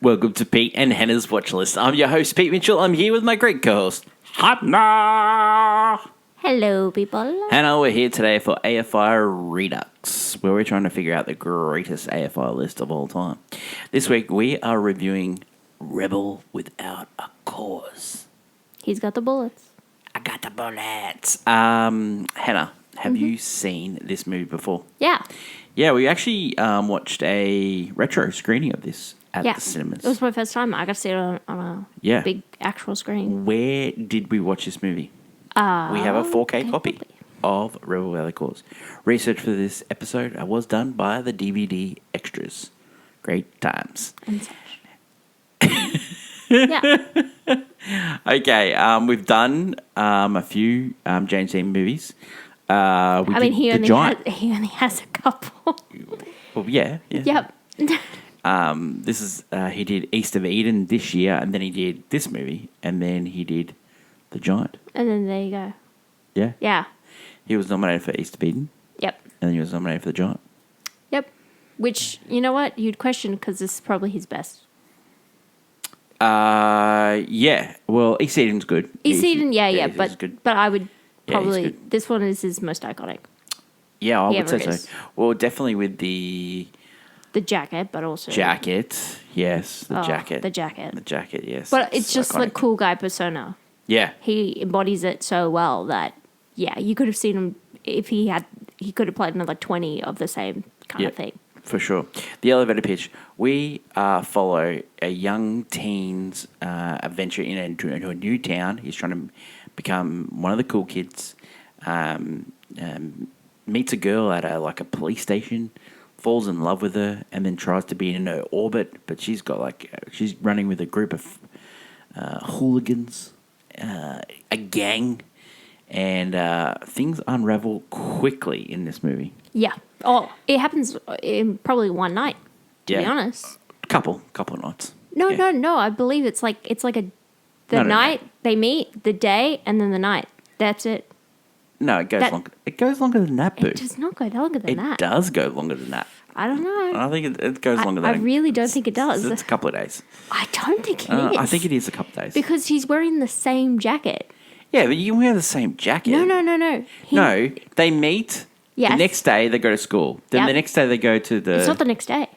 Welcome to Pete and Hannah's Watch List. I'm your host, Pete Mitchell. I'm here with my great co-host, Hannah. Hello, people. Hannah, we're here today for AFI Redux, where we're trying to figure out the greatest AFI list of all time. This week, we are reviewing Rebel Without a Cause. He's got the bullets. I got the bullets. Hannah, have you seen this movie before? Yeah. Yeah, we actually watched a retro screening of this at the cinemas. It was my first time. I got to see it on a big actual screen. Where did we watch this movie? We have a 4K copy of Rebel Without a Cause. Research for this episode was done by the DVD extras. Great times. And such. Yeah. Okay, we've done a few James Dean movies. He only has a couple. Well, yeah. Yep. This is he did East of Eden this year, and then he did this movie, and then he did The Giant. And then there you go. Yeah. Yeah. He was nominated for East of Eden. Yep. And then he was nominated for The Giant. Yep. Which, you know what? You'd question because this is probably his best. Yeah. Well, East of Eden's good. East of Eden, yeah. Good. But I would probably... good. This one is his most iconic. Yeah, I He would say ever so. is. Well, definitely with the jacket, but also... jacket. Yes, the jacket. The jacket. The jacket, yes. But it's just iconic. like cool guy persona. Yeah. He embodies it so well that, yeah, you could have seen him if he could have played another 20 of the same kind of thing. For sure. The elevator pitch. We follow a young teen's adventure into a new town. He's trying to become one of the cool kids. Meets a girl at a police station, falls in love with her, and then tries to be in her orbit. But she's got she's running with a group of hooligans, a gang, and things unravel quickly in this movie. Yeah. Oh, it happens in probably one night, to be honest. Couple of nights. No. Yeah. I believe it's like the night they meet, the day, and then the night. That's it. No, it goes longer. It goes longer than that, Boo. It does not go longer than that. It does go longer than that. I don't know. I think it goes longer than I that. really don't think it does. It's a couple of days. I don't think it is. I think it is a couple of days. Because he's wearing the same jacket. Yeah, but you can wear the same jacket. No. No, they meet. Yes. The next day they go to school. Then the next day they go to the... It's not the next day.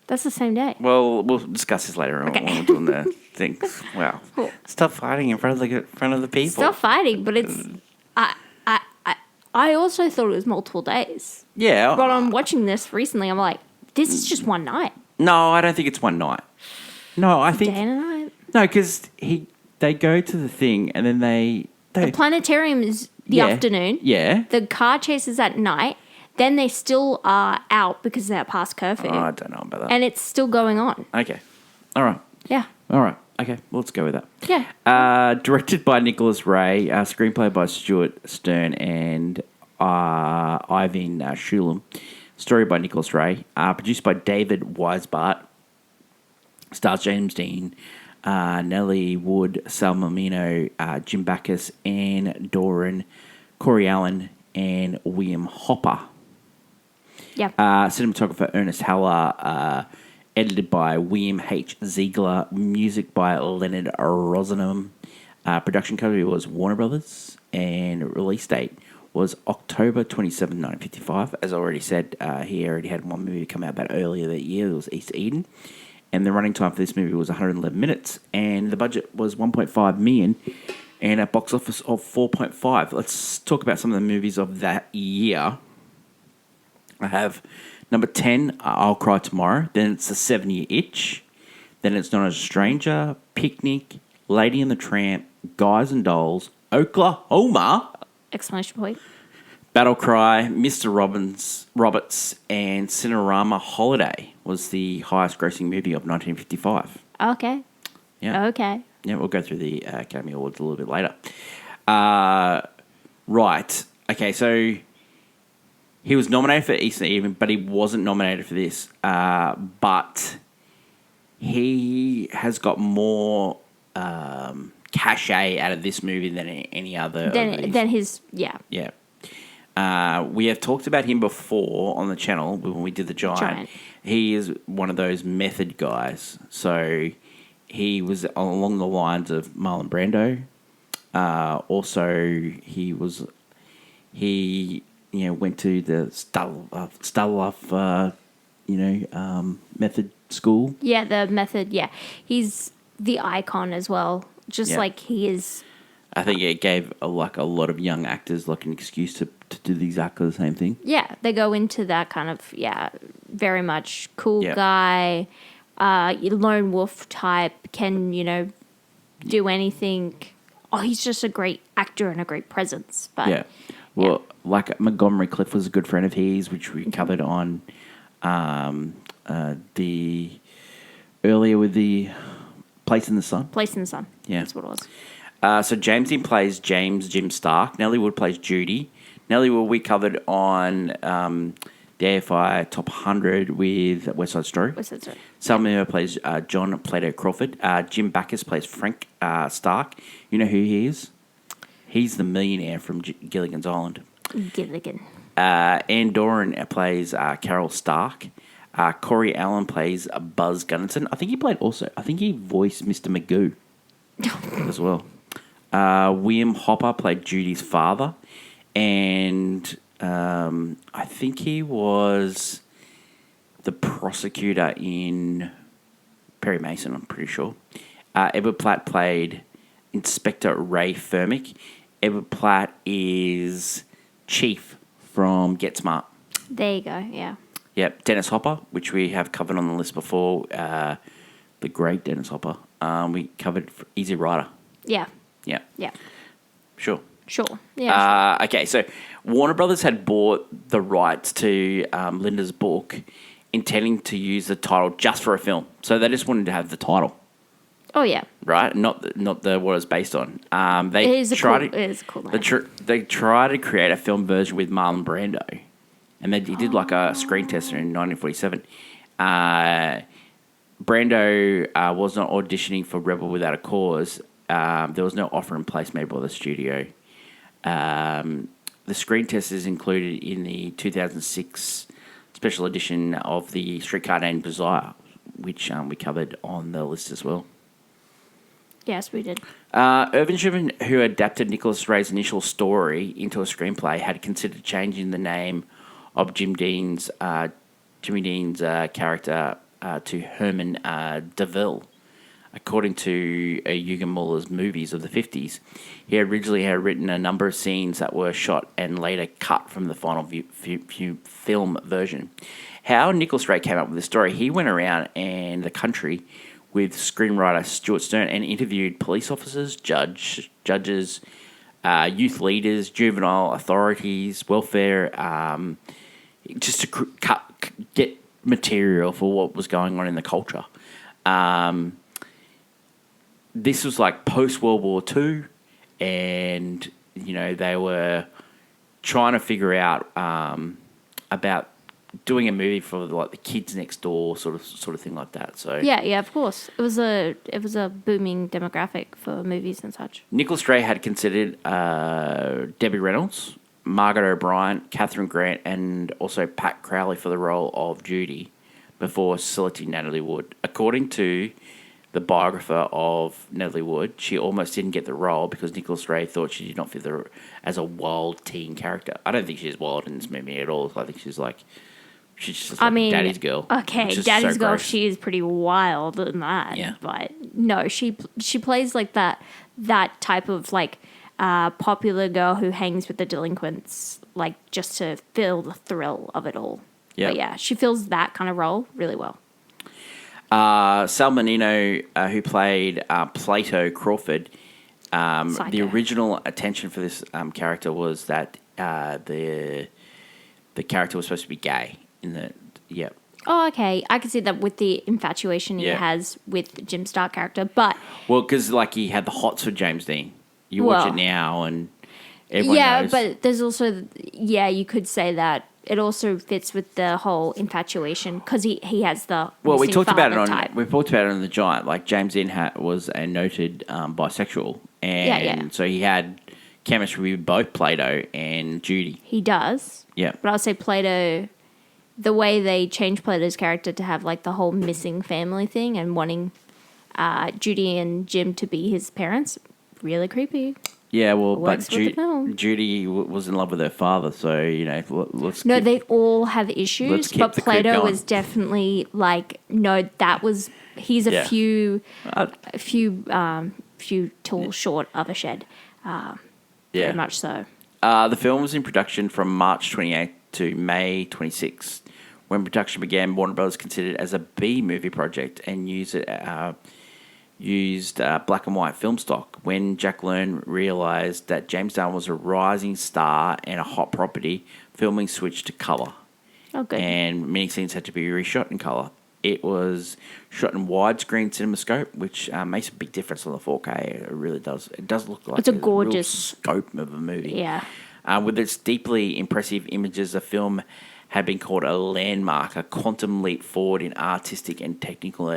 That's the same day. Well, we'll discuss this later on when we're doing the thing. Wow. Cool. Stop fighting in front of the people. Stop fighting, but it's... I also thought it was multiple days. Yeah. But I'm watching this recently, I'm like, this is just one night. No, I don't think it's one night. No, I think... Day and a night. No, because they go to the thing and then they The planetarium is the afternoon. Yeah. The car chase is at night. Then they still are out because they're past curfew. Oh, I don't know about that. And it's still going on. Okay. All right. Yeah. All right. Okay, well, let's go with that. Yeah. Directed by Nicholas Ray, screenplay by Stuart Stern and Ivan Shulam. Story by Nicholas Ray. Produced by David Weisbart. Stars James Dean, Nellie Wood, Sal Mamino, Jim Backus, Anne Doran, Corey Allen, and William Hopper. Yeah. Cinematographer Ernest Haller. Edited by William H. Ziegler. Music by Leonard Rosenham. Production company was Warner Brothers. And release date was October 27, 1955. As I already said, he already had one movie come out about earlier that year. It was East of Eden. And the running time for this movie was 111 minutes. And the budget was $1.5 million. And a box office of 4.5. Let's talk about some of the movies of that year. I have... Number 10, I'll Cry Tomorrow. Then it's The 7-Year Itch. Then it's Not a Stranger, Picnic, Lady and the Tramp, Guys and Dolls, Oklahoma, Exclamation point. Battle Cry, Mr. Roberts, and Cinerama Holiday was the highest grossing movie of 1955. Okay. Yeah. Okay. Yeah, we'll go through the Academy Awards a little bit later. Right. Okay, so... He was nominated for East of Eden, but he wasn't nominated for this. But he has got more cachet out of this movie than any other. Than his, yeah. Yeah. We have talked about him before on the channel when we did the Giant. He is one of those method guys. So he was along the lines of Marlon Brando. Also, he went to the Staloff method school. Yeah, the method. Yeah, he's the icon as well. Just like he is. I think it gave a lot of young actors like an excuse to do exactly the same thing. Yeah, they go into that kind of very much cool guy, lone wolf type. Can do anything. Oh, he's just a great actor and a great presence. But like Montgomery Clift was a good friend of his, which we covered on the earlier with the Place in the Sun. Place in the Sun. Yeah, that's what it was. So James Dean plays Jim Stark. Nellie Wood plays Judy. Nellie Wood we covered on the AFI Top 100 with West Side Story. Salma Miller plays John Plato Crawford. Jim Backus plays Frank Stark. You know who he is? He's the millionaire from Gilligan's Island. Gilligan. Ann Doran plays Carol Stark. Corey Allen plays Buzz Gunnison. I think he voiced Mr. Magoo as well. William Hopper played Judy's father, and I think he was the prosecutor in Perry Mason, I'm pretty sure. Edward Platt played Inspector Ray Fermick. Edward Platt is Chief from Get Smart. There you go, yeah. Yep, Dennis Hopper, which we have covered on the list before, the great Dennis Hopper. We covered Easy Rider. Yeah. Yeah. Yeah. Sure. Yeah. Okay, so Warner Brothers had bought the rights to Linda's book, intending to use the title just for a film. So they just wanted to have the title. Oh yeah. Right, not the what it's based on. It is a cool name. They tried to create a film version with Marlon Brando, and he did like a screen tester in 1947. Brando was not auditioning for Rebel Without a Cause. There was no offer in place made by the studio. The screen test is included in the 2006 special edition of the Streetcar Named Desire, which we covered on the list as well. Yes, we did. Irvin Sherman, who adapted Nicholas Ray's initial story into a screenplay, had considered changing the name of Jimmy Dean's character to Herman DeVille. According to Eugen Muller's movies of the 50s, he originally had written a number of scenes that were shot and later cut from the final film version. How Nicholas Ray came up with the story, he went around the country with screenwriter Stuart Stern and interviewed police officers, judges, youth leaders, juvenile authorities, welfare, just to get material for what was going on in the culture. This was like post-World War II, and, they were trying to figure out about doing a movie for like the kids next door, sort of thing like that. So yeah, of course, it was a booming demographic for movies and such. Nicholas Ray had considered Debbie Reynolds, Margaret O'Brien, Catherine Grant, and also Pat Crowley for the role of Judy before selecting Natalie Wood. According to the biographer of Natalie Wood, she almost didn't get the role because Nicholas Ray thought she did not fit as a wild teen character. I don't think she's wild in this movie at all. I think she's just like Daddy's girl. Okay, Daddy's girl. She is pretty wild in that. Yeah. But no, she plays like that type of like popular girl who hangs with the delinquents, like just to feel the thrill of it all. Yeah. But yeah, she fills that kind of role really well. Sal Menino, who played Plato Crawford, the original attention for this character was that the character was supposed to be gay. Oh, okay. I can see that with the infatuation he has with Jim Stark character, but because like he had the hots for James Dean. You watch it now, and everyone knows. But there's also you could say that. It also fits with the whole infatuation because he has the we talked about it type. We talked about it on The Giant. Like James Dean was a noted bisexual, and so he had chemistry with both Plato and Judy. He does. Yeah. But I'll say Plato, the way they changed Plato's character to have like the whole missing family thing and wanting Judy and Jim to be his parents, really creepy. Yeah, well, Works but with the film. Judy was in love with her father, so, let's No, keep, they all have let's issues, keep but the creep Plato going. was definitely like, no, that was, he's a Yeah. few tools short of a shed. Yeah. Very much so. The film was in production from March 28th to May 26th. When production began, Warner Bros. Considered it as a B movie project and used black and white film stock. When Jack Learn realised that James Dunn was a rising star and a hot property, filming switched to colour. Oh, good. And many scenes had to be reshot in colour. It was shot in widescreen CinemaScope, which makes a big difference on the 4K. It really does. It does look like It's a real gorgeous scope of a movie. Yeah. With its deeply impressive images, the film had been called a landmark, a quantum leap forward in artistic and technical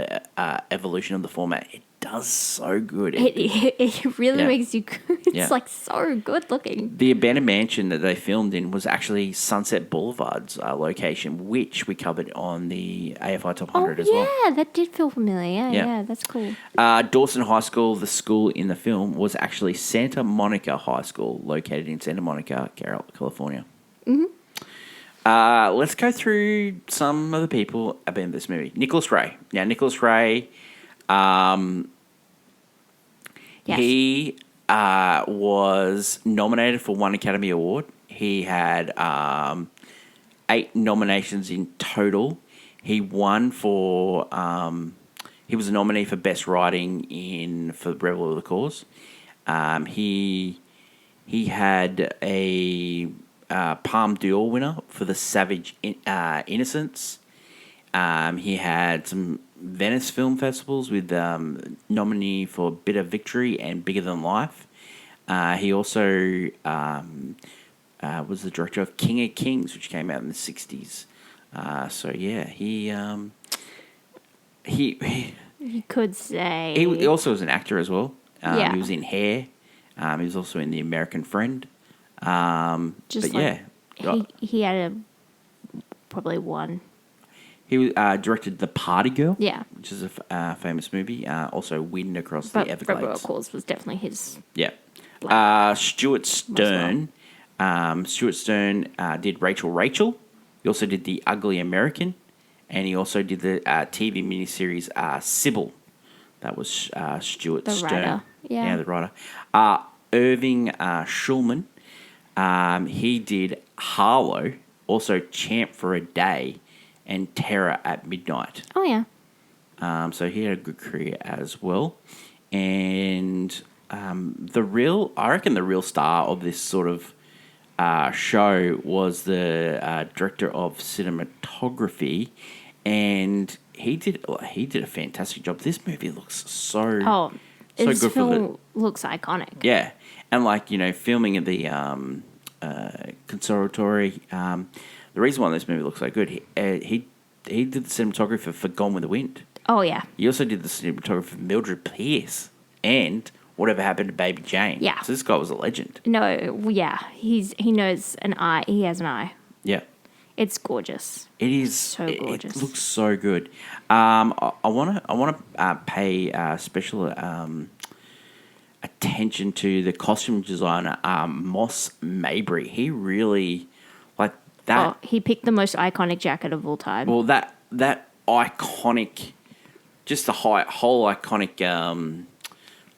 evolution of the format. It does so good. It really Yeah. makes you it's Yeah. like so good looking. The abandoned mansion that they filmed in was actually Sunset Boulevard's location, which we covered on the AFI Top 100 as well. Yeah, that did feel familiar. Yeah, that's cool. Dawson High School, the school in the film, was actually Santa Monica High School, located in Santa Monica, California. Let's go through some of the people about this movie. Nicholas Ray. Now, Nicholas Ray, Yes. he was nominated for 1 Academy Award. He had 8 nominations in total. He won for... he was a nominee for Best Writing for Rebel of the Cause. He had a Palme d'Or winner for The Savage Innocence. He had some Venice Film Festivals with nominee for Bitter Victory and Bigger Than Life. He also was the director of King of Kings, which came out in the 60s. So yeah, he You could say he also was an actor as well. Yeah. He was in Hair. He was also in The American Friend. just but like yeah, he had probably one. he directed The Party Girl. Yeah. Which is a famous movie. Also, Wind Across But the Everglades. Rebel of Cause was definitely his. Yeah. Stuart Stern. Stuart Stern did Rachel. He also did The Ugly American. And he also did the TV miniseries Sybil. That was Stuart The Stern. writer, yeah. The writer. Irving Schulman. He did Harlow, also Champ for a Day, and Terror at Midnight. Oh yeah. So he had a good career as well. And I reckon the real star of this sort of show was the director of cinematography, and he did a fantastic job. This movie looks so This good film looks iconic. yeah, and filming at the conservatory. The reason why this movie looks so good, he did the cinematography for Gone with the Wind. Oh yeah. He also did the cinematography for Mildred Pierce and Whatever Happened to Baby Jane. Yeah. So this guy was a legend. No, yeah. He knows an eye. He has an eye. Yeah. It's gorgeous. It is So gorgeous. It looks so good. I want to pay special attention to the costume designer Moss Mabry. He really that. Oh, he picked the most iconic jacket of all time. Well, that iconic, just the whole iconic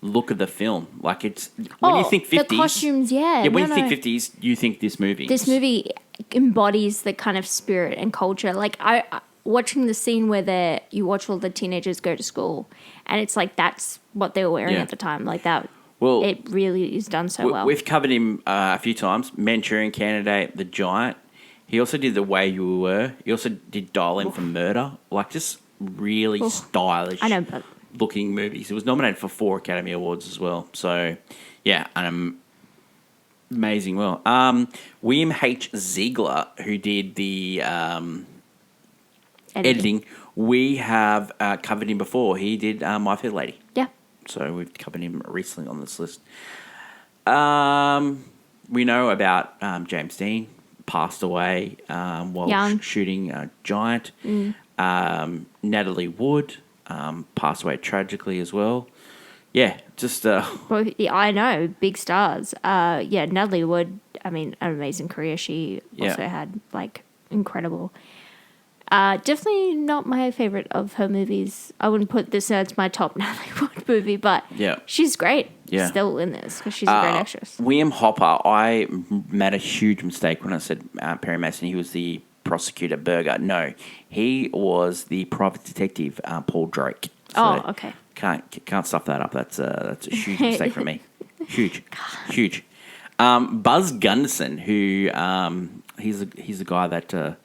look of the film. Like it's when you think 50s, the costumes, yeah. Yeah, when you think 50s, you think this movie. This movie embodies the kind of spirit and culture. Like I watching the scene where you watch all the teenagers go to school, and it's like that's what they were wearing Yeah. at the time. Like that. Well, it really is done so well. We've covered him a few times. Manchurian Candidate, The Giant. He also did The Way You Were. He also did Dial M for Murder. Like just really stylish. I know, but looking movies. It was nominated for 4 Academy Awards as well. So, yeah, amazing. Well, William H. Ziegler, who did the editing, we have covered him before. He did My Fair Lady. Yeah. So we've covered him recently on this list. We know about James Dean, passed away while Young. shooting Giant. Natalie Wood passed away tragically as well. Yeah, just Both, yeah, I know, big stars. Natalie Wood, I mean, an amazing career. She also had, like, incredible. Definitely not my favorite of her movies. I wouldn't put this as my top Natalie Wood movie, but she's great. Yeah. Still in this because she's a great actress. William Hopper, I made a huge mistake when I said Perry Mason. He was the prosecutor Berger. No, he was the private detective Paul Drake. So okay. Can't stuff that up. That's a huge mistake from me. Huge. Buzz Gunderson, who he's a guy that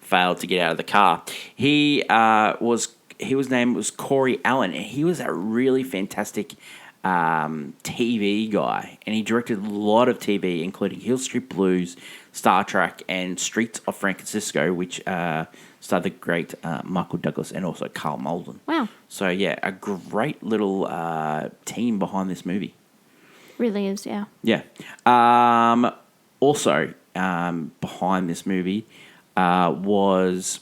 failed to get out of the car. His name was Corey Allen, and he was a really fantastic TV guy, and he directed a lot of TV, including Hill Street Blues, Star Trek, and Streets of San Francisco, which starred the great Michael Douglas and also Carl Malden. Wow. So, yeah, a great little team behind this movie. Really is, yeah. Yeah. Also, behind this movie was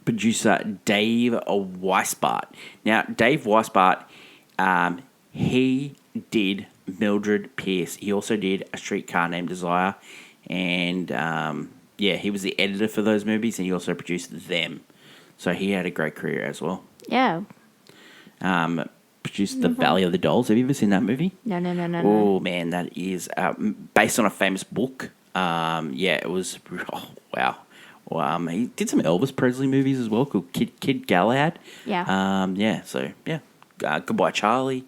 producer Dave Weisbart. Now, Dave Weisbart, he did Mildred Pierce. He also did A Streetcar Named Desire. And, he was the editor for those movies, and he also produced them. So he had a great career as well. Yeah. Produced The Valley of the Dolls. Have you ever seen that movie? No. Oh, man, that is based on a famous book. It was... Oh, wow. Well, he did some Elvis Presley movies as well, called Kid Galahad. Yeah. Goodbye Charlie.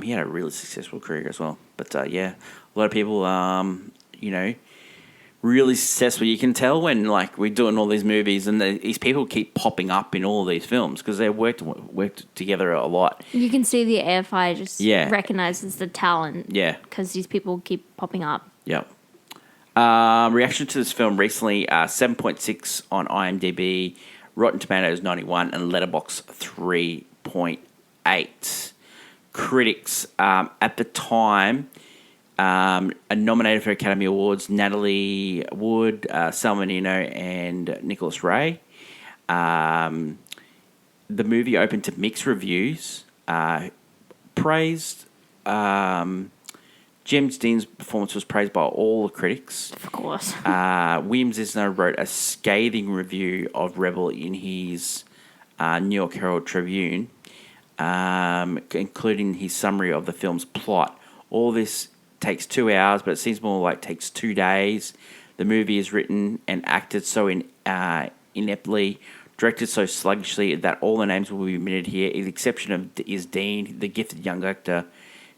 He had a really successful career as well. But, a lot of people, really successful. You can tell when, like, we're doing all these movies and these people keep popping up in all these films because they worked together a lot. You can see the AFI just recognizes the talent. Yeah. Because these people keep popping up. Yep. Reaction to this film recently, 7.6 on IMDb, Rotten Tomatoes 91, and Letterboxd 3.8. Critics, at the time, nominated for Academy Awards, Natalie Wood, Salma Nino, and Nicholas Ray. The movie opened to mixed reviews, praised... James Dean's performance was praised by all the critics. Of course. William Zisner wrote a scathing review of Rebel in his New York Herald Tribune, including his summary of the film's plot. All this takes 2 hours, but it seems more like it takes 2 days. The movie is written and acted so ineptly, directed so sluggishly that all the names will be omitted here, with the exception is Dean, the gifted young actor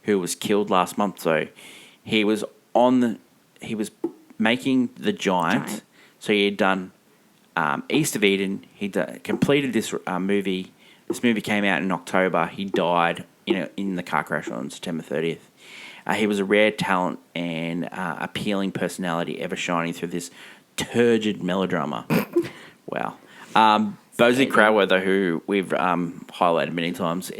who was killed last month. So he was making The Giant. So he had done East of Eden. He completed this movie. This movie came out in October. He died in the car crash on September 30th. He was a rare talent and appealing personality, ever shining through this turgid melodrama. Wow. Bosley Crowther, who we've highlighted many times,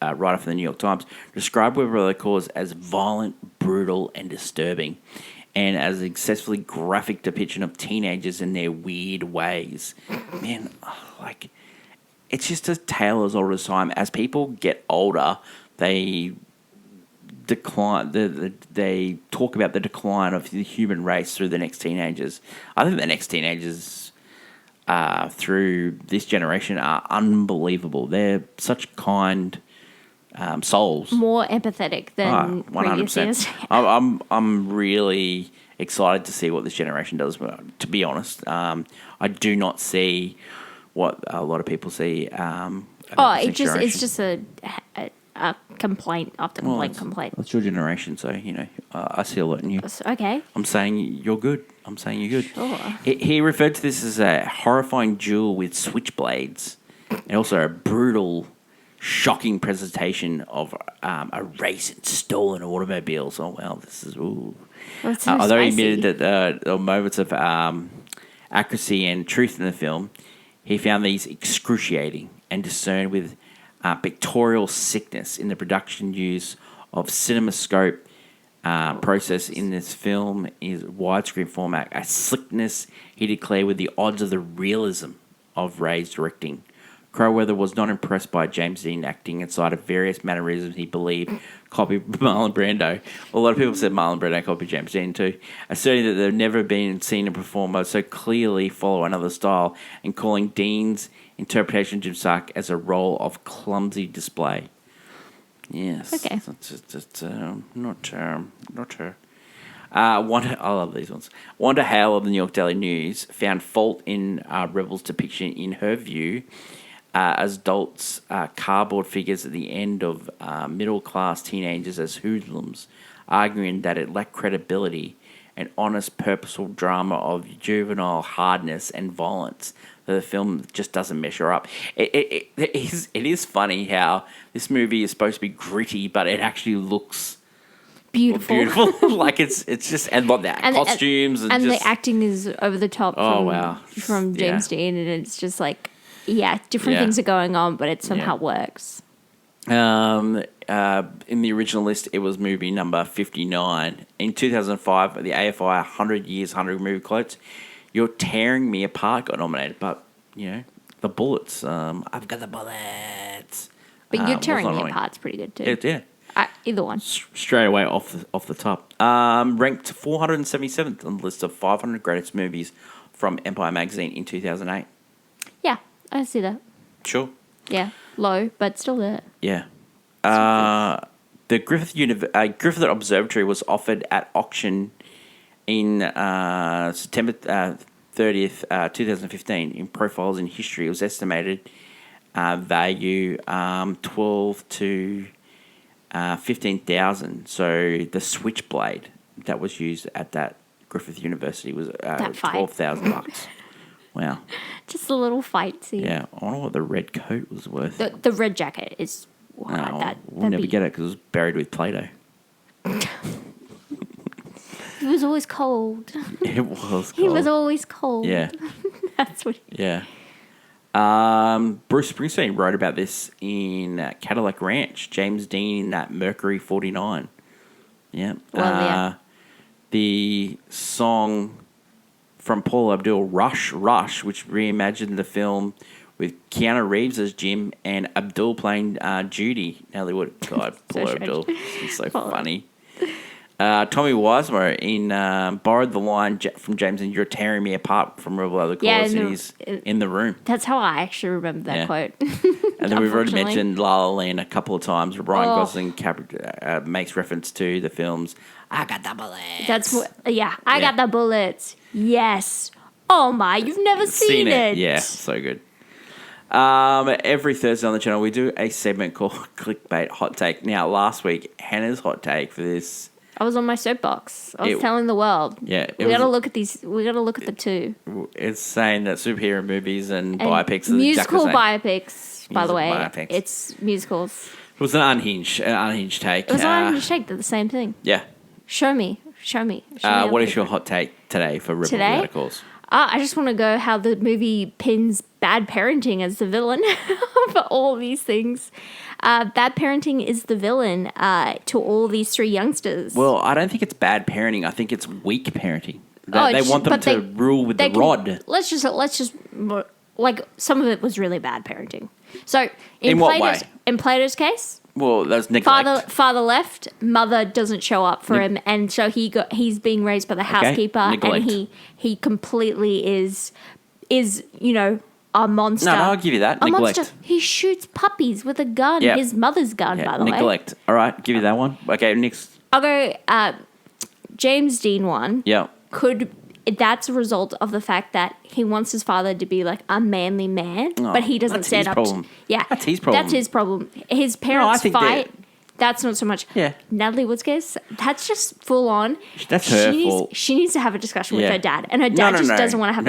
writer for the New York Times, described Weber Cause as violent, brutal, and disturbing, and as a successfully graphic depiction of teenagers in their weird ways. Man, it's just a tale as old as time. As people get older, they decline. They talk about the decline of the human race through the next teenagers. I think the next teenagers through this generation are unbelievable. They're such kind souls. More empathetic than 100%. previous years. I'm really excited to see what this generation does. To be honest, I do not see what a lot of people see. It's just a complaint after complaint. That's your generation, so I see a lot in you. Okay. I'm saying you're good. Sure. He referred to this as a horrifying duel with switchblades, and also a brutal, shocking presentation of a race in stolen automobiles. Oh, wow, this is... Ooh. That's so although he spicy. admitted that there were moments of accuracy and truth in the film, he found these excruciating and discerned with pictorial sickness in the production use of cinemascope process in this film is widescreen format, a slickness he declared with the odds of the realism of Ray's directing. Crowther was not impressed by James Dean acting and cited various mannerisms he believed copied Marlon Brando. A lot of people said Marlon Brando copied James Dean too, asserting that they've never been seen a performer so clearly follow another style, and calling Dean's interpretation of Jim Stark as a role of clumsy display. Yes. Okay. That's not her. I love these ones. Wanda Hale of the New York Daily News found fault in Rebel's depiction, in her view, as adults, cardboard figures at the end of middle-class teenagers as hoodlums, arguing that it lacked credibility and honest, purposeful drama of juvenile hardness and violence that the film just doesn't measure up. It is funny how this movie is supposed to be gritty, but it actually looks beautiful. Like it's just, and like that costumes and just, the acting is over the top. From James Dean, and it's just like, different things are going on, but it somehow works. In the original list, it was movie number 59. In 2005, the AFI 100 Years, 100 Movie Quotes, You're Tearing Me Apart got nominated, but, the bullets. I've got the bullets. But You're Tearing Me Apart's pretty good, too. Yeah. Either one. Straight away off the top. Ranked 477th on the list of 500 greatest movies from Empire Magazine in 2008. Yeah, I see that. Sure. Yeah, low, but still there. Yeah. The Griffith Observatory was offered at auction in September 30th, 2015. In Profiles in History, it was estimated value 12 to 15,000. So the switchblade that was used at that Griffith University was $12,000. Wow. Just a little fight scene. Yeah. I wonder what the red coat was worth. The red jacket is... we'll never get it because it was buried with Play-Doh. He was always cold. It was cold. He was always cold. Yeah. That's what... Yeah. Bruce Springsteen wrote about this in Cadillac Ranch. James Dean at Mercury 49. Yeah. Well, The song from Paul Abdul, Rush, which reimagined the film with Keanu Reeves as Jim and Abdul playing Judy. God, Paul Abdul. He's so funny. Tommy Wiseau borrowed the line from James and You're Tearing Me Apart from Rebel Other Cause, and he's in the room. That's how I actually remember that quote. And then we've already mentioned La La Land a couple of times where Ryan Gosling makes reference to the films I Got the Bullets. I Got the Bullets. Yes. Oh my, you've never seen it. Yeah, so good. Every Thursday on the channel we do a segment called Clickbait Hot Take. Now, last week, Hannah's hot take for this... I was on my soapbox. I was telling the world. Yeah. We got to look at these. We got to look at the two. It's saying that superhero movies and biopics are musical exactly the biopics, same. by the way. Biopics. It's musicals. It was an unhinged take. It was an unhinged take. They're the same thing. Yeah. Show me. What is your hot take today for Rebel Without a Cause? I just want to go how the movie pins bad parenting as the villain for all these things. Bad parenting is the villain to all these three youngsters. Well, I don't think it's bad parenting. I think it's weak parenting. They want them to rule with the rod. Let's just like some of it was really bad parenting. So in what way? In Plato's case, well, that's neglect. Father left, mother doesn't show up for him, and so he's being raised by the housekeeper, and he completely is a monster. No, I'll give you that. Neglect. Monster. He shoots puppies with a gun. Yep. His mother's gun, by the way. Neglect. All right, give you that one. Okay, next. I'll go James Dean one. Yeah. That's a result of the fact that he wants his father to be like a manly man, but he doesn't stand up. That's his problem. That's his problem. His parents fight. That's not so much. Yeah. Natalie Wood's case, that's just full on. That's her fault. She needs to have a discussion with her dad, and her dad doesn't want to have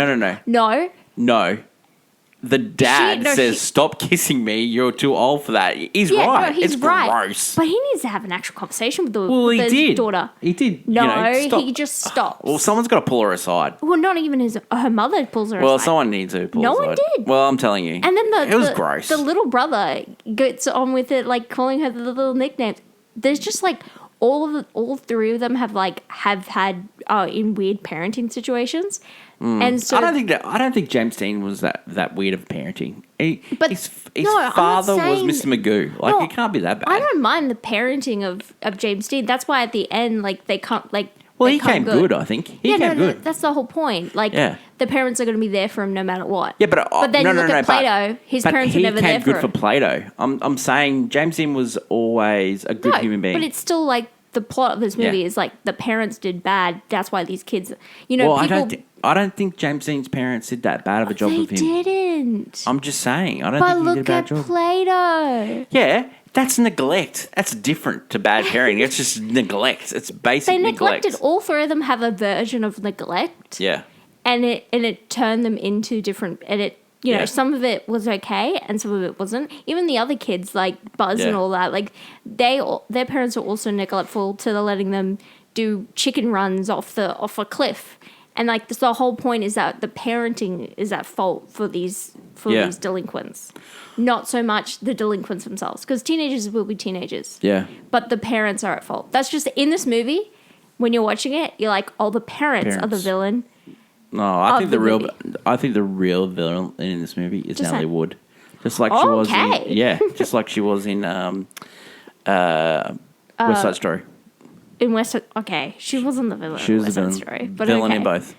The dad says, "Stop kissing me. You're too old for that." He's right. He's it's right. gross. But he needs to have an actual conversation with the daughter. He did. No, he just stopped. Well, someone's got to pull her aside. Well, not even her mother pulls her aside. Well, someone needs to pull her aside. No one did. Well, I'm telling you. And then it was gross. The little brother gets on with it, like calling her the little nicknames. there's just like all three of them have had in weird parenting situations, and so I don't think James Dean was that weird of parenting. His no, father was saying, Mr. Magoo. Like, no, it can't be that bad. I don't mind the parenting of James Dean. That's why at the end, like, they can't like. Well, he came good, I think. He came good. That's the whole point. Like, the parents are going to be there for him no matter what. Yeah, but then look at Plato. His parents are never there for him. He came good for Plato. I'm saying James Dean was always a good human being. But it's still like the plot of this movie is like the parents did bad. That's why these kids, Well, I don't think James Dean's parents did that bad of a job with him. They didn't. I'm just saying. I don't think he did a bad job. But look at Plato. Yeah. That's neglect. That's different to bad parenting. It's just neglect. It's basic neglect. All three of them have a version of neglect. Yeah. And it turned them into different. And it, you know, some of it was okay, and some of it wasn't. Even the other kids, like Buzz and all that, like their parents are also neglectful to letting them do chicken runs off a cliff. And like the whole point is that the parenting is at fault for these delinquents, not so much the delinquents themselves, because teenagers will be teenagers. Yeah. But the parents are at fault. That's just in this movie. When you're watching it, you're like, oh, the parents are the villain. No, I think the real villain in this movie is Natalie Wood, just like she was. Just like she was in West Side Story. In West, she wasn't the villain. She was the villain. Story, but villain in both.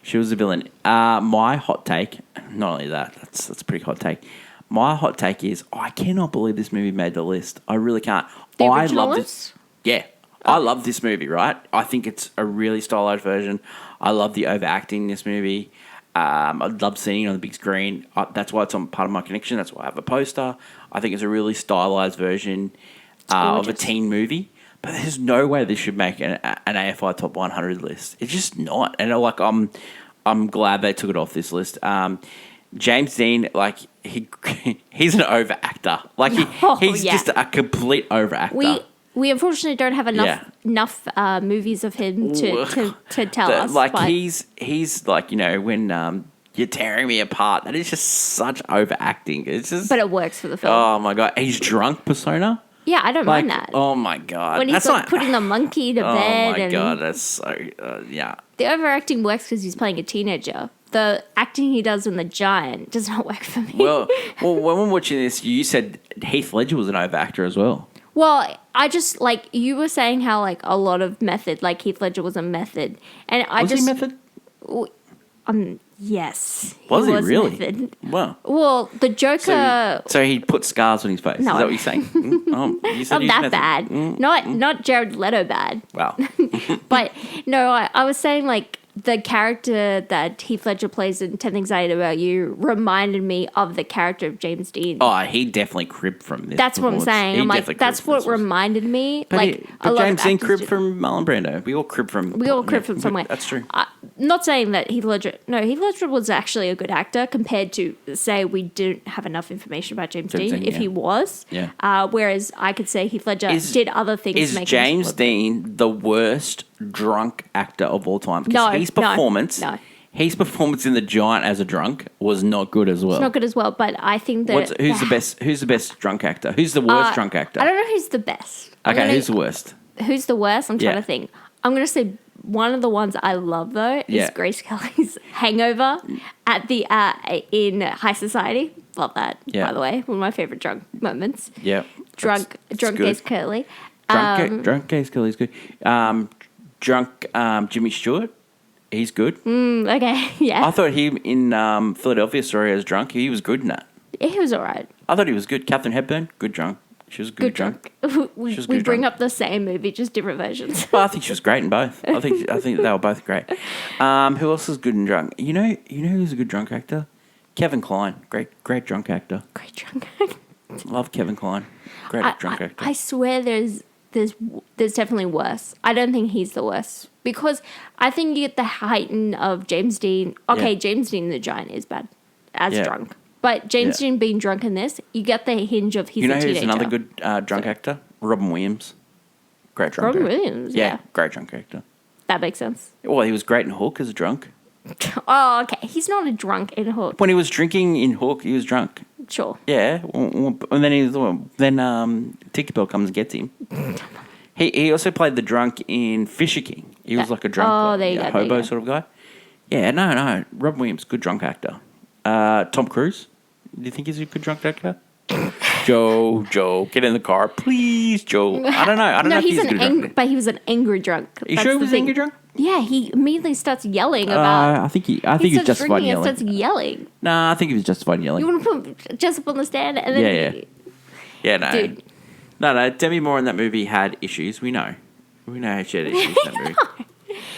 She was the villain. My hot take, not only that, that's a pretty hot take. My hot take is, I cannot believe this movie made the list. I really can't. The original list? Yeah. I love this movie, right? I think it's a really stylized version. I love the overacting in this movie. I love seeing it on the big screen. That's why it's on part of my connection. That's why I have a poster. I think it's a really stylized version of a teen movie. But there's no way this should make an AFI top 100 list. It's just not. And I'm glad they took it off this list. James Dean, like he's an over-actor. Like he's just a complete over-actor. We unfortunately don't have enough movies of him to tell us. Like he's like, you know, when you're tearing me apart. That is just such overacting. It's just. But it works for the film. Oh my god, he's drunk persona. Yeah, I don't mind that. Oh my god, when he's putting the monkey to bed. Oh my god, that's so yeah. The overacting works because he's playing a teenager. The acting he does in The Giant does not work for me. Well, when we're watching this, you said Heath Ledger was an overactor as well. Well, I just, like, you were saying how, like, a lot of method, like, Heath Ledger was a method. And was he method? Yes. Was he really? Method. Wow. Well, the Joker... So he put scars on his face. No. Is that what you're saying? You said not that bad. Not Jared Leto bad. Wow. But, no, I was saying, like, the character that Heath Ledger plays in 10 Things I Hate About You reminded me of the character of James Dean. Oh, he definitely cribbed from this. That's what I'm saying. I'm like, that's what reminded me. But James Dean cribbed from Marlon Brando. We all cribbed from somewhere. That's true. Not saying that Heath Ledger was actually a good actor compared to, say, we didn't have enough information about James Dean, if he was. Yeah. Whereas I could say Heath Ledger did other things. Is James Dean the worst drunk actor of all time? No, his performance in The Giant as a drunk was not good as well. It's not good as well, but I think that who's the best drunk actor? Who's the worst drunk actor? I don't know who's the best. Who's the worst? Who's the worst? I'm trying to think. I'm going to say one of the ones I love though is Grace Kelly's Hangover at the in High Society. Love that. By the way, one of my favorite drunk moments. Yeah, drunk Grace Kelly. Drunk Grace Kelly's good. Drunk Jimmy Stewart. He's good. Okay, yeah. I thought he in Philadelphia Story as drunk. He was good in that. Yeah, he was all right. I thought he was good. Catherine Hepburn, good drunk. She was good drunk. We bring up the same movie, just different versions. Well, I think she was great in both. I think they were both great. Who else is good and drunk? You know who's a good drunk actor? Kevin Kline, great drunk actor. Great drunk actor. Love Kevin Kline. Great drunk actor. I swear there's definitely worse. I don't think he's the worst because I think you get the heighten of James Dean. Okay, James Dean in The Giant is bad as drunk. But James Dean being drunk in this, you get the hinge of he's a teenager. You know who's another good drunk actor? Robin Williams. Great drunk actor. Robin Williams, yeah. Great drunk actor. That makes sense. Well, he was great in Hook as a drunk. Oh, okay. He's not a drunk in Hook. When he was drinking in Hook, he was drunk. Sure. Yeah. And then Tinkerbell comes and gets him. He also played the drunk in Fisher King. He was like a drunk, hobo sort of guy. Yeah, no. Robin Williams, good drunk actor. Tom Cruise, do you think he's a good drunk actor? Joe, get in the car, please, Joe. I don't know. I don't know if he's a good drunk. But he was an angry drunk. You sure he was an angry drunk? Yeah, he immediately starts yelling about. I think he's justified yelling. He starts yelling. No, I think he was justified yelling. You want to put Jessup on the stand and then no. Dude. No. Demi Moore in that movie had issues. We know she had issues in that movie.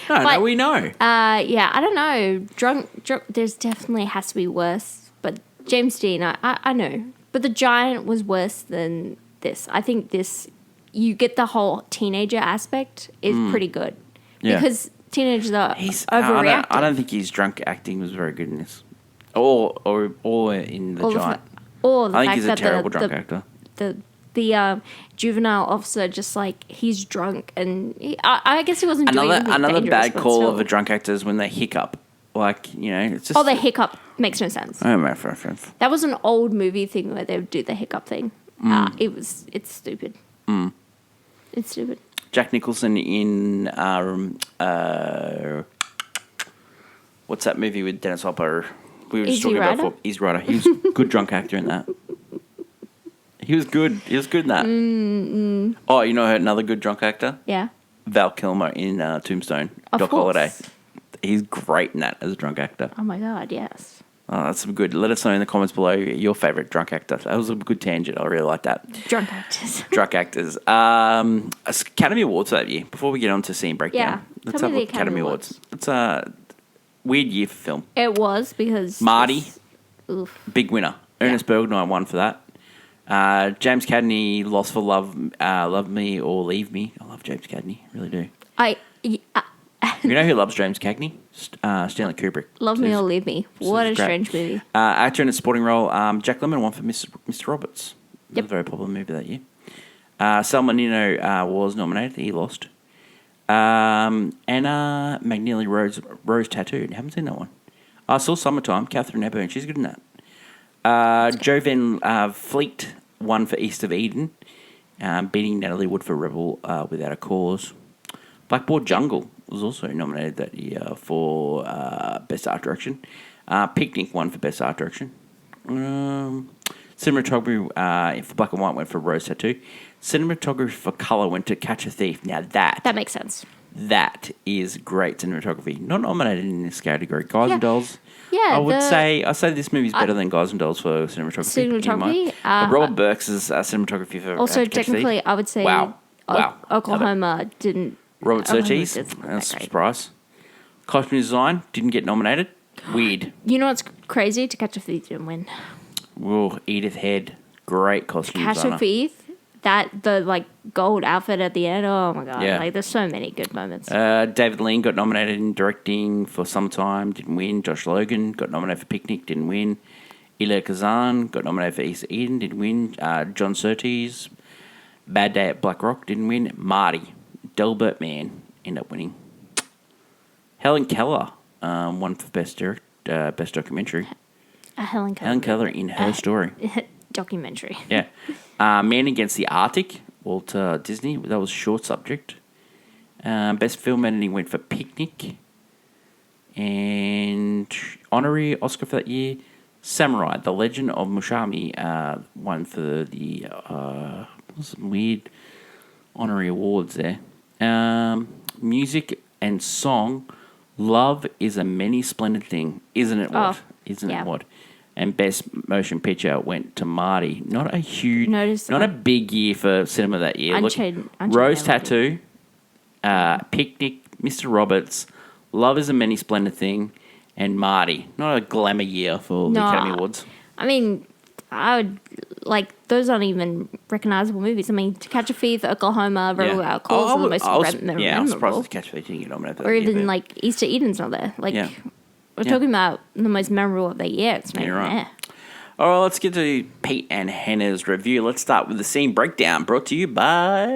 No, we know. Yeah, I don't know. Drunk. There's definitely has to be worse. But James Dean, I know. But The Giant was worse than this. I think this, you get the whole teenager aspect is pretty good. Yeah. Because teenagers are overreacting. I don't think his drunk acting was very good in this. Or in The Giant. I think he's a terrible drunk actor. The juvenile officer, just like, he's drunk, and I guess he wasn't doing anything another dangerous, bad call of a drunk actor is when they hiccup. Like, it's just... the hiccup makes no sense. Oh, my friend. That was an old movie thing where they would do the hiccup thing. It's stupid. It's stupid. Jack Nicholson in what's that movie with Dennis Hopper? We were just talking about Easy Rider. He was a good drunk actor in that. He was good. He was good in that. Oh, you know another good drunk actor? Yeah. Val Kilmer in Tombstone. Doc Holliday. He's great in that as a drunk actor. Oh my God, yes. Oh, that's some good. Let us know in the comments below your favourite drunk actor. That was a good tangent. I really like that. Drunk actors. Drunk actors. Academy Awards that year. Before we get on to scene breakdown. Yeah. Let's have the Academy Awards. It's a weird year for film. It was because... Marty. Big winner. Ernest Borgnine won for that. James Cagney lost for Love Me or Leave Me. I love James Cagney. Really do. You know who loves James Cagney? Stanley Kubrick. Love Me or Leave Me. What a strange movie. Actor in a supporting role, Jack Lemmon won for Mr. Roberts. It was a very popular movie that year. Salma Nino was nominated. He lost. Anna McNeely Rose Tattooed. Haven't seen that one. I saw Summertime. Catherine Hepburn. She's good in that. Jo Van Fleet won for East of Eden, beating Natalie Wood for Rebel Without a Cause. Blackboard Jungle was also nominated that year for Best Art Direction. Picnic won for Best Art Direction. Cinematography for Black and White went for Rose Tattoo. Cinematography for Colour went to Catch a Thief. Now that makes sense. That is great cinematography. Not nominated in this category. Guys and Dolls. Yeah, I say this movie's better than Guys and Dolls for cinematography. Robert Burks' cinematography for also Catch technically, a Thief. I would say Wow. Oklahoma didn't. Robert Surtees, that's a surprise. Costume design didn't get nominated. Weird. You know what's crazy? To Catch a Thief didn't win. Whoa, Edith Head, great costume designer. Catch a Thief, the gold outfit at the end. Oh my God! Yeah. There's so many good moments. David Lean got nominated in directing for Summertime, didn't win. Josh Logan got nominated for Picnic, didn't win. Elia Kazan got nominated for East of Eden, didn't win. John Surtees, Bad Day at Black Rock, didn't win. Marty. Delbert Man ended up winning. Helen Keller won for Best Documentary. Helen Keller in Her Story. Documentary. Yeah. Man Against the Arctic, Walt Disney. That was short subject. Best Film Editing went for Picnic. And honorary Oscar for that year, Samurai, The Legend of Mushami, won for the some weird honorary awards there. Music and song, Love is a Many Splendid Thing, isn't it what? Isn't it what? And Best Motion Picture went to Marty. Not a big year for cinema that year. Rose Tattoo, Picnic, Mr. Roberts, Love is a Many Splendid Thing, and Marty. Not a glamour year for the Academy Awards. I mean, I would those aren't even recognizable movies. I mean, To Catch a Thief, Oklahoma, Rebel Without a Cause are the most memorable. Yeah, I'm surprised To Catch a Thief didn't get nominated. Or even East of Eden's not there. We're talking about the most memorable of the year. It's maybe right. All right, let's get to Pete and Hannah's review. Let's start with the scene breakdown, brought to you by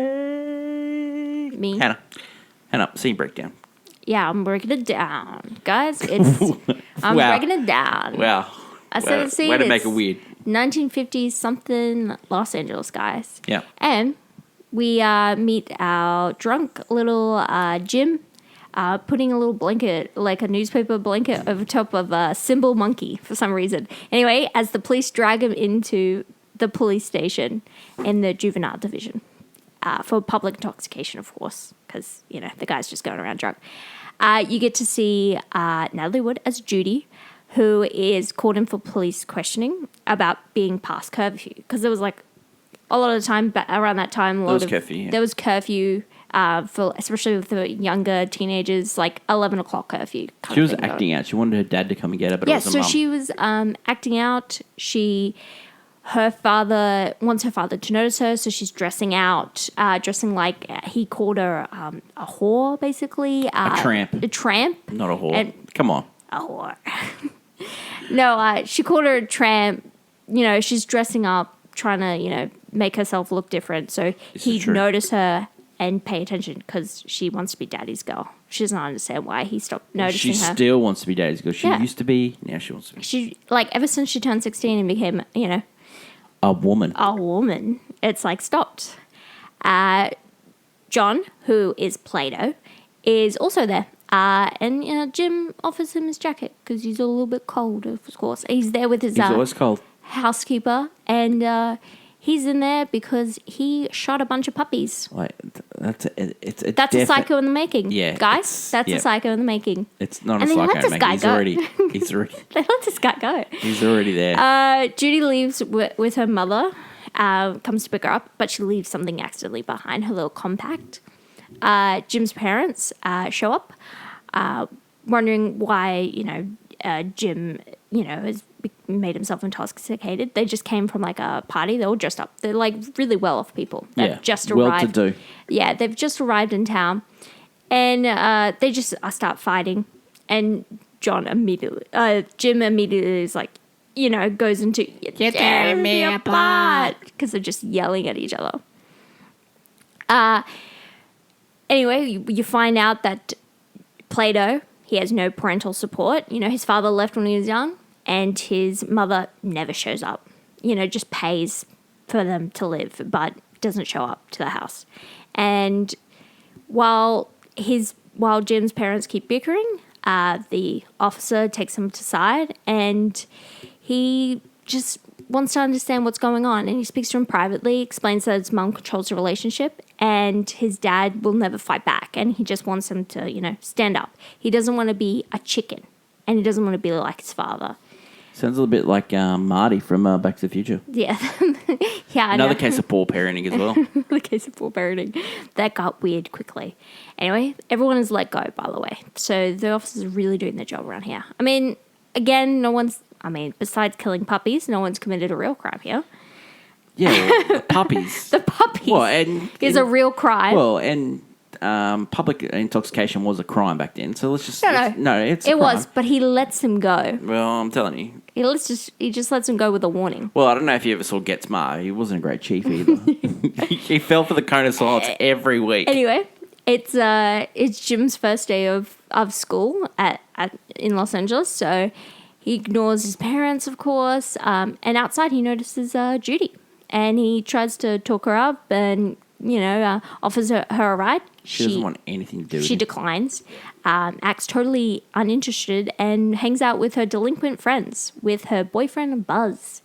me, Hannah, scene breakdown. Yeah, I'm breaking it down, guys. I'm breaking it down. Wow. I said the scene. Way to make it weird. 1950s something Los Angeles, guys. Yeah. And we meet our drunk little Jim putting a little blanket, like a newspaper blanket, over top of a cymbal monkey for some reason. Anyway, as the police drag him into the police station in the juvenile division for public intoxication, of course, because, the guy's just going around drunk. You get to see Natalie Wood as Judy, who is called in for police questioning about being past curfew. Because there was, like, a lot of the time, around that time, there was curfew, for especially with the younger teenagers, like 11 o'clock curfew. She was acting out. She wanted her dad to come and get her, but it was her mum. She was acting out. Her father wants her father to notice her, so she's dressing out, dressing like he called her a whore, basically. A tramp. A tramp. Not a whore. Come on. A whore. No, she called her a tramp. She's dressing up, trying to, make herself look different. So he'd notice her and pay attention because she wants to be daddy's girl. She doesn't understand why he stopped noticing her. She still wants to be daddy's girl. She used to be, now she wants to be. She, ever since she turned 16 and became, a woman. It's like stopped. John, who is Plato, is also there. And Jim offers him his jacket because he's a little bit cold, of course. He's there with his He's always cold. Housekeeper, and he's in there because he shot a bunch of puppies. Like that's a psycho in the making. Yeah, guys, that's a psycho in the making. It's not a psycho in the making. He's already. They let this guy go. He's already there. Judy leaves with her mother. Comes to pick her up, but she leaves something accidentally behind, her little compact. Jim's parents show up, wondering why, Jim, has made himself intoxicated. They just came from, like, a party. They're all dressed up. They're, like, really well-off people. They've just arrived. Well-to-do. Yeah, they've just arrived in town. And they just start fighting. And Jim immediately is like, goes into, get tearing me apart. Because they're just yelling at each other. Anyway, you find out that Plato, he has no parental support. His father left when he was young, and his mother never shows up. Just pays for them to live, but doesn't show up to the house. And while Jim's parents keep bickering, the officer takes him to side, and he just wants to understand what's going on. And he speaks to him privately, explains that his mom controls the relationship, and his dad will never fight back. And he just wants him to, stand up. He doesn't want to be a chicken, and he doesn't want to be like his father. Sounds a little bit like Marty from Back to the Future. Yeah. Yeah. Another case of poor parenting as well. Another case of poor parenting. That got weird quickly. Anyway, everyone is let go, by the way. So the officers are really doing their job around here. I mean, again, besides killing puppies, no one's committed a real crime here. Yeah, the puppies. The puppies is a real crime. Well, and public intoxication was a crime back then. So let's just... It was, but he lets him go. Well, I'm telling you. He just lets him go with a warning. Well, I don't know if you ever saw Get Smart. He wasn't a great chief either. He fell for the cone of silence every week. Anyway, it's Jim's first day of school in Los Angeles, so he ignores his parents, of course, and outside he notices Judy, and he tries to talk her up and, offers her a ride. She doesn't want anything to do with it. She declines, acts totally uninterested, and hangs out with her delinquent friends, with her boyfriend Buzz,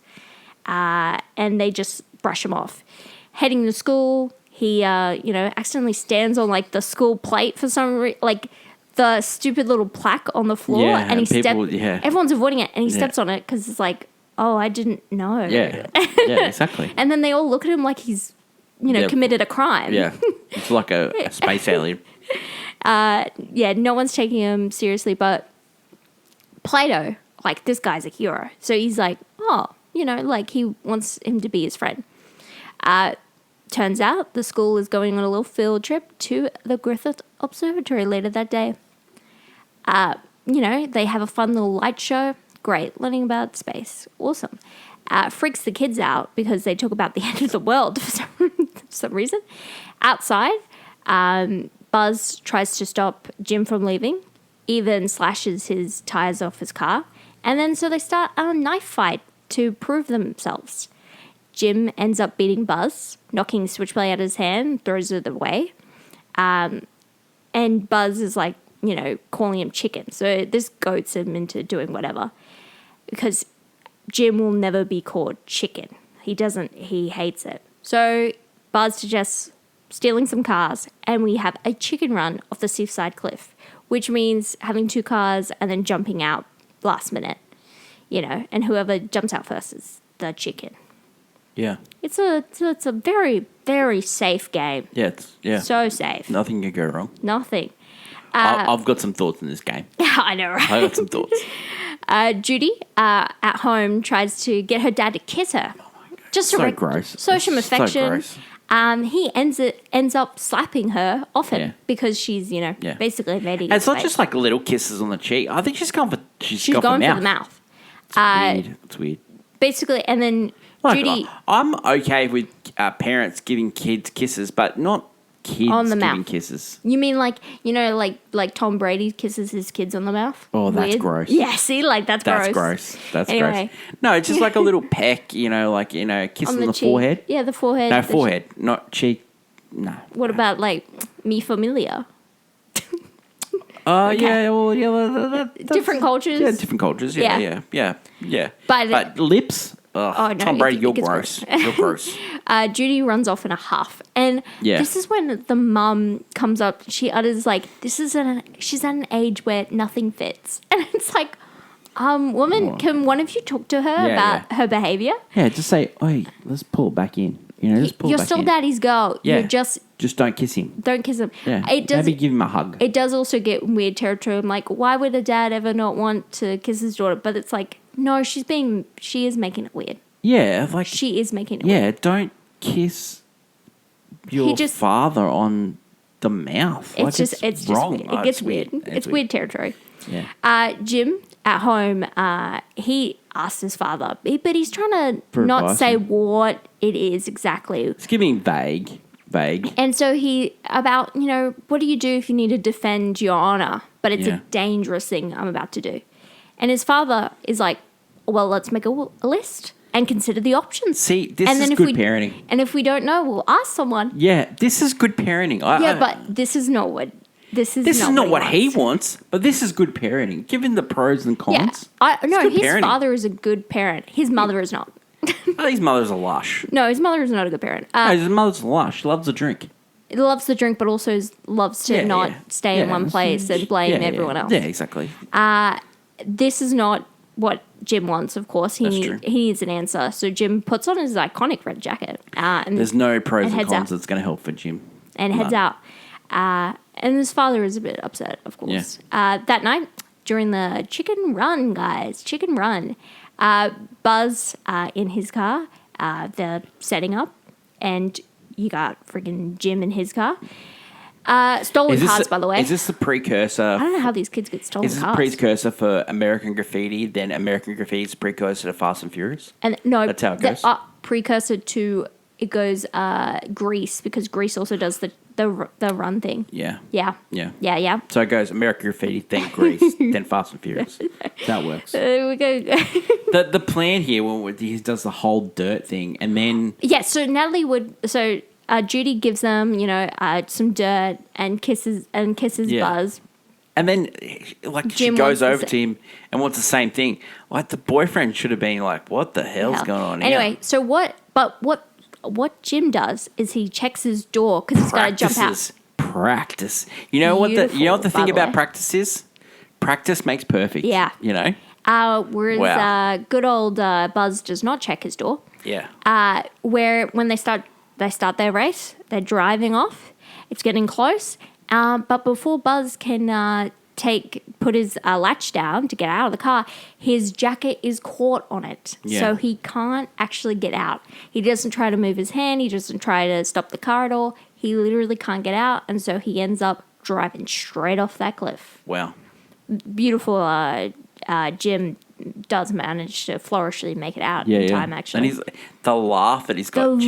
and they just brush him off. Heading to school, he, accidentally stands on, like, the school plate for some reason, like, the stupid little plaque on the floor, and everyone's avoiding it, and he steps on it because it's like, oh, I didn't know. Yeah, exactly. And then they all look at him like he's, committed a crime. Yeah, it's like a space alien. No one's taking him seriously, but Plato, like, this guy's a hero. So he's like, oh, he wants him to be his friend. Turns out the school is going on a little field trip to the Griffith Observatory later that day. They have a fun little light show. Great, learning about space. Awesome. Freaks the kids out because they talk about the end of the world for some reason. Outside, Buzz tries to stop Jim from leaving, even slashes his tires off his car. And then so they start a knife fight to prove themselves. Jim ends up beating Buzz, knocking Switchblade out of his hand, throws it away. And Buzz is like, calling him chicken. So this goats him into doing whatever. Because Jim will never be called chicken. He hates it. So Buzz suggests stealing some cars, and we have a chicken run off the seaside cliff, which means having 2 cars and then jumping out last minute, and whoever jumps out first is the chicken. Yeah. It's a very, very safe game. Yeah. So safe. Nothing can go wrong. Nothing. I've got some thoughts in this game. I know, right? I got some thoughts. Judy at home tries to get her dad to kiss her. Oh my God. Just so to gross. show some affection. So gross. He ends up slapping her often because she's, basically invading And it's not space. just like little kisses on the cheek. I think she's going for going for the mouth. It's weird. Basically, and then Judy I'm okay with parents giving kids kisses, but not kids on the giving mouth. kisses. You mean like Tom Brady kisses his kids on the mouth? Oh, that's Weird. gross. Yeah, see, that's gross. That's Anyway. gross. No, it's just like a little peck, kiss on the cheek. forehead. Yeah, the forehead. No, forehead, not cheek. No. What about mi familia? Oh, yeah, well, yeah. Different cultures? Yeah, different cultures. Yeah. But lips? Ugh, no, Tom Brady, it you're gets gross. You're gross. Judy runs off in a huff. And this is when the mum comes up. She utters she's at an age where nothing fits. And it's like, woman, can one of you talk to her about her behaviour? Yeah, just say, "Oi, let's pull it back in." Just pull You're it back still in. daddy's girl. Yeah. You're just don't kiss him. don't kiss him. Yeah, Maybe give him a hug. It does also get weird territory. I'm like, why would a dad ever not want to kiss his daughter? But it's like, no, she is making it weird. Yeah, She is making it weird. Yeah, don't kiss your father on the mouth. It's just wrong. weird. It gets weird. It's weird territory. Yeah. Jim at home, he asked his father, but he's trying to not advice, say what it is exactly. It's giving vague. And so what do you do if you need to defend your honor? But it's a dangerous thing I'm about to do. And his father is like, well, let's make a list and consider the options. See, this is good parenting. And if we don't know, we'll ask someone. Yeah, this is good parenting. But this is not what... This is not what he wants, but this is good parenting. Given the pros and cons. Yeah, his parenting. father is a good parent. His mother is not. His mother's a lush. No, his mother is not a good parent. His mother's a lush. She loves a drink. Loves the drink, but also loves to not stay in one place and blame everyone else. Yeah, exactly. This is not what Jim wants, of course. He needs an answer. So Jim puts on his iconic red jacket. And there's no pros and cons out. that's going to help for Jim. And heads out. And his father is a bit upset, of course. Yeah. That night, during the chicken run, Buzz in his car, they're setting up, and you got friggin' Jim in his car. Stolen cars, by the way. Is this the precursor? I don't know how these kids get stolen cars. Is this cars. a precursor for American Graffiti, then American Graffiti is a precursor to Fast and Furious? And no, that's how it goes. Precursor to it goes Grease, because Grease also does the run thing. Yeah. So it goes American Graffiti, then Grease, then Fast and Furious. That works. We go. the plan here, he does the whole dirt thing, and then So Natalie would Judy gives them some dirt and kisses Buzz. And then, she goes over to him and wants the same thing. The boyfriend should have been like, "What the hell's going on here?" Anyway, so what Jim does is he checks his door because he's got to jump out. Practice. You know what the thing about practice is? Practice makes perfect. Yeah. Whereas good old Buzz does not check his door. Yeah. Where when they start their race, they're driving off. It's getting close. But before Buzz can put his latch down to get out of the car, his jacket is caught on it. Yeah. So he can't actually get out. He doesn't try to move his hand. He doesn't try to stop the car at all. He literally can't get out. And so he ends up driving straight off that cliff. Wow. Beautiful. Jim does manage to flourishly make it out in time, actually. And the laugh that he's got.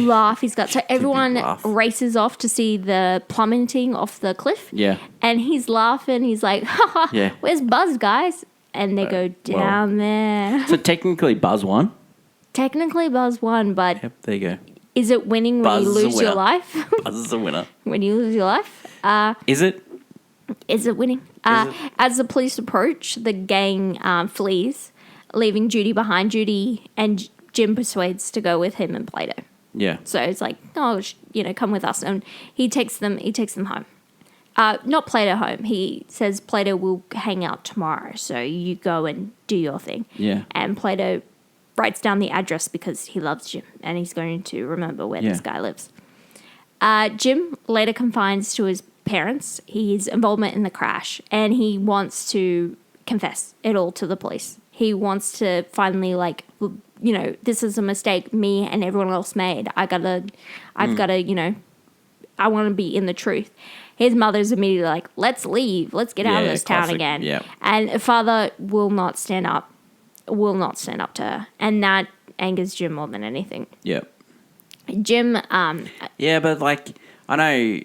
So everyone races off to see the plummeting off the cliff. Yeah. And he's laughing. He's like, where's Buzz, guys? And they go down there. So technically Buzz won? Technically, Buzz won, but Yep, there you go. is it winning when Buzz you is a lose your winner. life? Buzz is the winner. When you lose your life? Is it? Is it winning? Is it? As the police approach, the gang flees, leaving Judy behind. Judy and Jim persuades to go with him and Plato. Yeah. So it's like, oh, come with us, and he takes them home. Not Plato home. He says Plato will hang out tomorrow, so you go and do your thing. Yeah. And Plato writes down the address because he loves Jim and he's going to remember where this guy lives. Jim later confides to his parents his involvement in the crash, and he wants to confess it all to the police. He wants to finally, this is a mistake me and everyone else made. I want to be in the truth. His mother's immediately like, let's leave. Let's get out of this town again. Yeah. And father will not stand up to her. And that angers Jim more than anything. Yeah. Jim... yeah, but, I know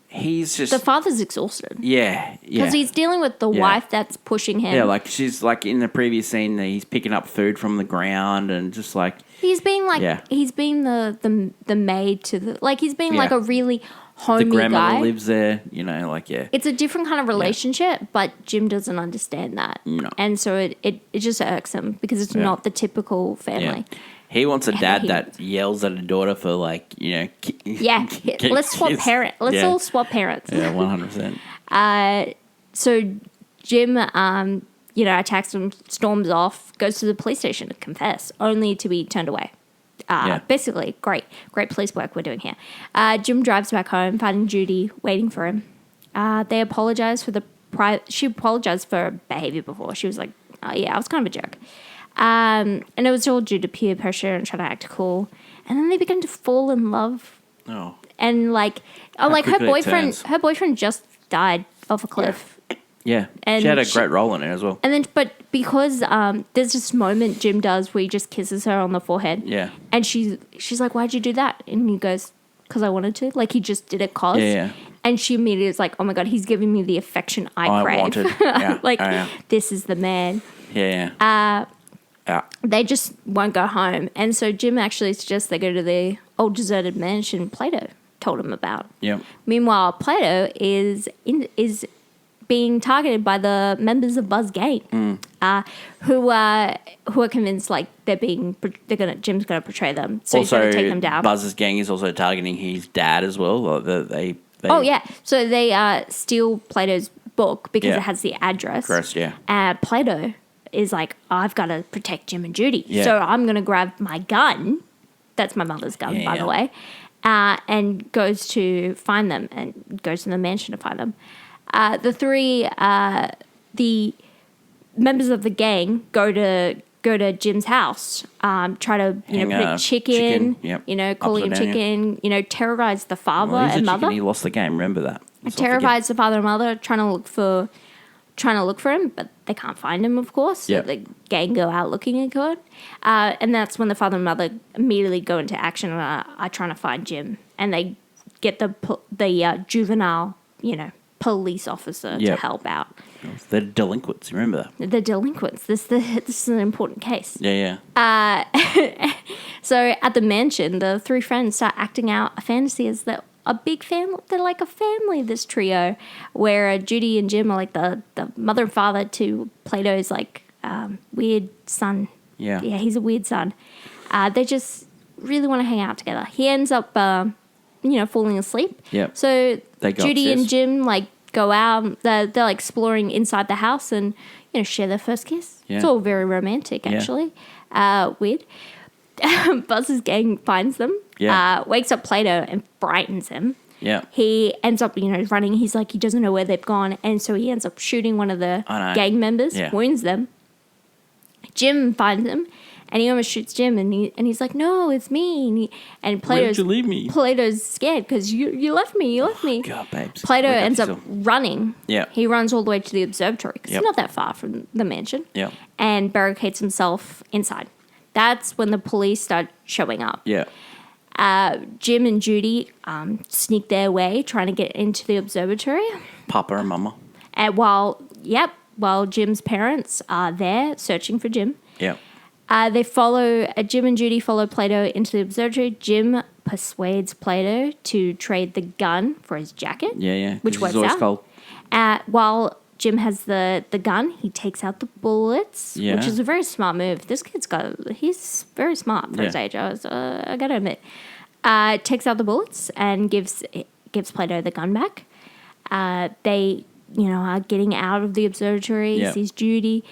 he's just... The father's exhausted. Yeah. Because he's dealing with the wife that's pushing him. Yeah, she's, in the previous scene, he's picking up food from the ground and just, He's being, he's being the maid to the... he's being, a really... homey the grandmother guy. lives there, It's a different kind of relationship, but Jim doesn't understand that. No. And so it just irks him because it's not the typical family. Yeah. He wants a dad that yells at a daughter for let's swap parents. Let's all swap parents. Yeah, 100%. So Jim, attacks him, storms off, goes to the police station to confess, only to be turned away. Basically, great police work we're doing here. Jim drives back home, finding Judy waiting for him. They apologize for she apologized for her behavior before. She was like, oh yeah, I was kind of a jerk. And it was all due to peer pressure and trying to act cool. And then they began to fall in love. Oh. And her boyfriend just died off a cliff. Yeah. And she had a great role in it as well. And then, but because there's this moment Jim does where he just kisses her on the forehead. Yeah. And she's like, why'd you do that? And he goes, because I wanted to. He just did it cause. Yeah. And she immediately is like, oh my God, he's giving me the affection I crave. Wanted. Yeah. This is the man. Yeah. They just won't go home. And so Jim actually suggests they go to the old deserted mansion Plato told him about. Yeah. Meanwhile, Plato is being targeted by the members of Buzz gang, who are convinced Jim's gonna betray them, so he's gonna take them down. Buzz's gang is also targeting his dad as well. They so they steal Plato's book because it has the address. Correct, yeah. Plato is like, I've got to protect Jim and Judy, yeah. so I'm gonna grab my gun. That's my mother's gun, by the way, and goes to find them and goes to the mansion to find them. The members of the gang go to Jim's house, try to put a chicken, calling him chicken, terrorize the father and mother. Chicken, he lost the game. Remember that. Terrorize the father and mother, trying to look for him, but they can't find him, of course. So the gang go out looking for him, and that's when the father and mother immediately go into action and are trying to find Jim, and they get the juvenile, police officer to help out. The delinquents, remember that? The delinquents. This is an important case. Yeah. So at the mansion, the three friends start acting out a fantasy as a big family. They're like a family, this trio, where Judy and Jim are like the mother and father to Plato's weird son. Yeah, he's a weird son. They just really want to hang out together. He ends up falling asleep. Yep. So Judy upstairs. and Jim go out. They're exploring inside the house and share their first kiss. Yeah. It's all very romantic, actually. Weird. Buzz's gang finds them. Yeah. Wakes up Plato and frightens him. Yeah. He ends up running. He's he doesn't know where they've gone, and so he ends up shooting one of the gang members. Yeah. Wounds them. Jim finds him. And he almost shoots Jim, and he's like, "No, it's me." And Where did you leave me? Plato's scared because you left me. You left me. God, babes. Plato ends up running. Yeah. He runs all the way to the observatory because it's not that far from the mansion. Yeah. And barricades himself inside. That's when the police start showing up. Yeah. Jim and Judy sneak their way, trying to get into the observatory. Papa and Mama. And while Jim's parents are there searching for Jim. Yeah. They follow, Jim and Judy follow Plato into the observatory. Jim persuades Plato to trade the gun for his jacket. Yeah. Which 'Cause works he's always out. cold. While Jim has the gun, he takes out the bullets, which is a very smart move. This he's very smart for his age. I gotta admit. Takes out the bullets and gives Plato the gun back. They, are getting out of the observatory. Yeah. Sees Judy.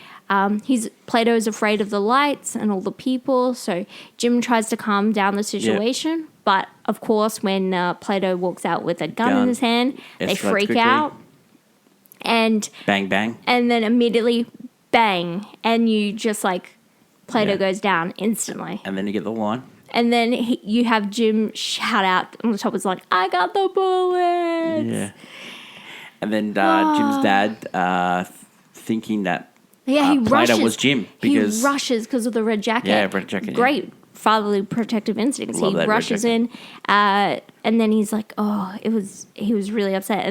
Plato's afraid of the lights and all the people, so Jim tries to calm down the situation. Yeah. But of course, when Plato walks out with a gun in his hand, they Escalates freak quickly. out. And Bang, bang. and then immediately bang, and you just Plato Yeah. goes down instantly. And then you get the line. And then you have Jim shout out on the top, it's like, I got the bullets. Yeah. And then Jim's dad thinking that He Plato rushes. was Jim because he rushes because of the red jacket. Yeah, red jacket, yeah. Great fatherly protective instincts. Love He that red rushes jacket. in, and then he's like, he was really upset,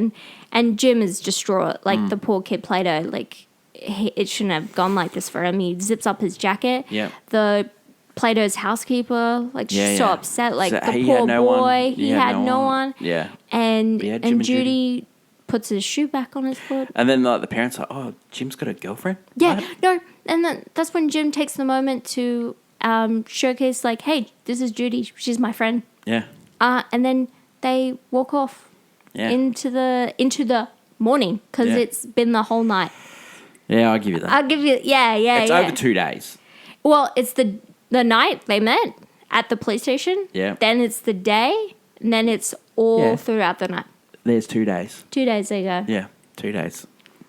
and Jim is distraught. The poor kid Plato, it shouldn't have gone like this for him. He zips up his jacket. Yeah. The Plato's housekeeper, she's so upset. So the he poor had no boy, one. he had no one. Yeah. And Yeah, Jim and Judy puts his shoe back on his foot. And then the parents are, oh, Jim's got a girlfriend? Yeah, What? no, and then that's when Jim takes the moment to showcase, hey, this is Judy, she's my friend. Yeah. And then they walk off into the morning because it's been the whole night. Yeah, I'll give you that. I'll give you, It's over 2 days. Well, it's the night they met at the police station. Yeah. Then it's the day, and then it's all throughout the night. There's 2 days. 2 days they go. Yeah, 2 days.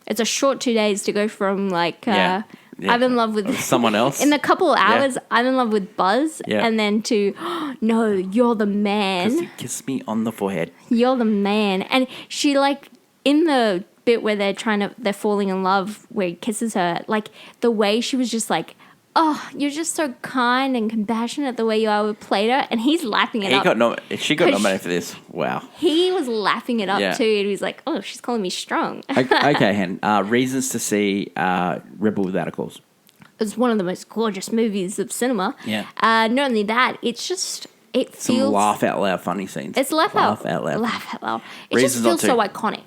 It's a short 2 days to go from Yeah. I'm in love with someone else. in a couple of hours. I'm in love with Buzz, Yeah. and then to no, you're the man. Because he kissed me on the forehead. You're the man, and she in the bit where they're falling in love, where he kisses her, the way she was just oh, you're just so kind and compassionate the way you are with Plato, and he's laughing it up. She got nominated for this. Wow. He was laughing it up Yeah. too, and he was like, "Oh, she's calling me strong." Okay, Hen. Reasons to see Rebel Without a Cause. It's one of the most gorgeous movies of cinema. Yeah. Not only that, it feels Some laugh out loud funny scenes. It's laugh out loud. Laugh out loud. It Reasons just feels not so to. iconic.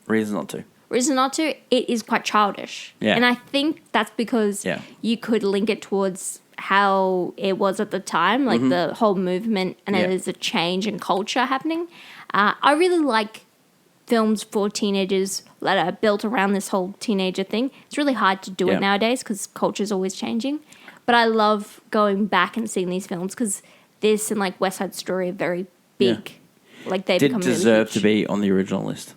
Reason not to. Reason not to, it is quite childish. Yeah. And I think that's because you could link it towards how it was at the time, the whole movement, and there's a change in culture happening. I really like films for teenagers that are built around this whole teenager thing. It's really hard to do it nowadays because culture's always changing. But I love going back and seeing these films because this and West Side Story are very big. They Did become deserve really to huge. be on the original list.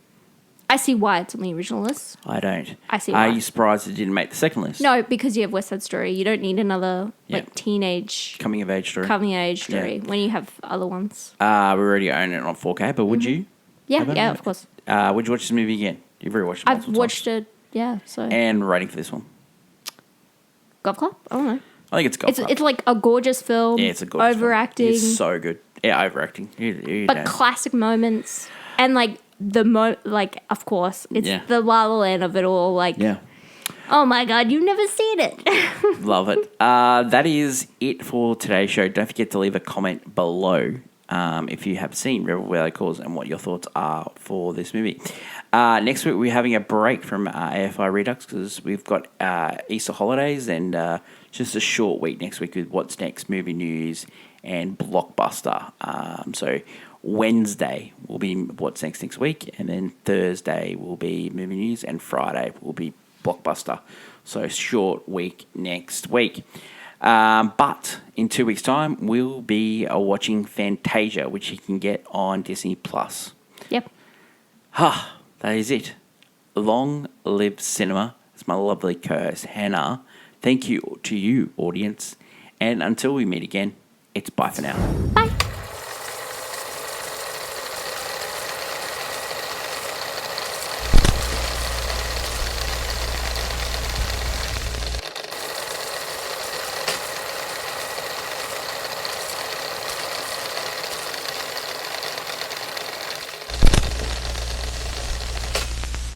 I see why it's on the original list. I don't. I see Are why. you surprised it didn't make the second list? No, because you have West Side Story. You don't need another teenage Coming of age story. coming of age story Yeah. when you have other ones. We already own it on 4K, but would you? Yeah, Have I yeah, done of it? course. Would you watch this movie again? You've already watched it I've multiple watched times. it. So And rating for this one? Golf Club. I don't know. I think it's Golf Club. It's a gorgeous film. Yeah, it's a gorgeous film. overacting, It's so good. Yeah, overacting. You but don't. classic moments and of course it's Yeah. the La La Land of it all. Yeah. Oh my God, you've never seen it. Love it. That is it for today's show. Don't forget to leave a comment below if you have seen Rebel Without a Cause and what your thoughts are for this movie. Next week, we're having a break from AFI Redux because we've got Easter holidays and just a short week next week with What's Next, Movie News, and Blockbuster. So Wednesday will be What's Next week, and then Thursday will be Movie News, and Friday will be Blockbuster. So short week next week. But in 2 weeks' time, we'll be watching Fantasia, which you can get on Disney+. Yep. That is it. Long live cinema. It's my lovely co-host, Hannah. Thank you to you, audience. And until we meet again, it's bye for now. Bye.